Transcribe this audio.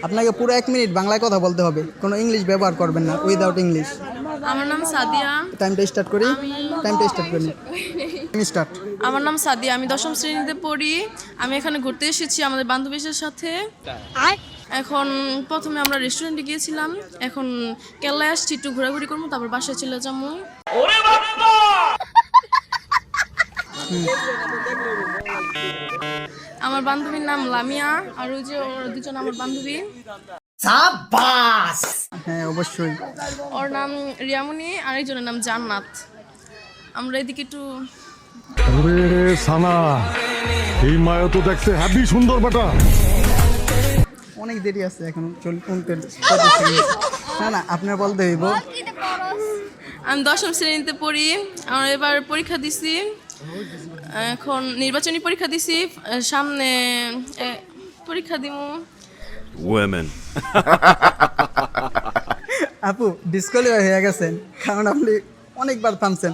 আপনাকে পুরো 1 মিনিট বাংলায় কথা বলতে হবে, কোনো ইংলিশ ব্যবহার করবেন না, উইদাউট ইংলিশ। আমার নাম সাদিয়া। টাইমটা স্টার্ট করি, টাইমটা স্টার্ট করি। স্টার্ট। আমার নাম সাদিয়া, আমি 10ম শ্রেণীতে পড়ি। আমি এখানে ঘুরতে এসেছি আমাদের বান্ধবীদের সাথে। এখন প্রথমে আমরা রেস্টুরেন্টে গিয়েছিলাম, এখন কেল্লায় আসছি, একটু ঘোরাঘুরি করবো, তারপর বাসায় চলে যাবো। আমার বান্ধবীর নাম লামিয়া, আর ওই যে ওর দুজন আমার বান্ধবী। হ্যাঁ অবশ্যই। ওর নাম রিয়ামণি, আর একজনের নাম জান্নাত। আমরা এদিকে একটু ওরে সানা, এই মায়া তো দেখতে হ্যাপি সুন্দর বেটা। অনেক দেরি আছে এখন, না না আপনার বলতে হইব। আমি 10ম শ্রেণীতে পড়ি, আমরা এবার পরীক্ষা দিছি, এখন নির্বাচনী পরীক্ষা দিছি, সামনে পরীক্ষা দিমু। Women. আপু ডিসকোয়ালিফাই হয়ে গেছেন, কারণ আপনি অনেকবার থামছেন।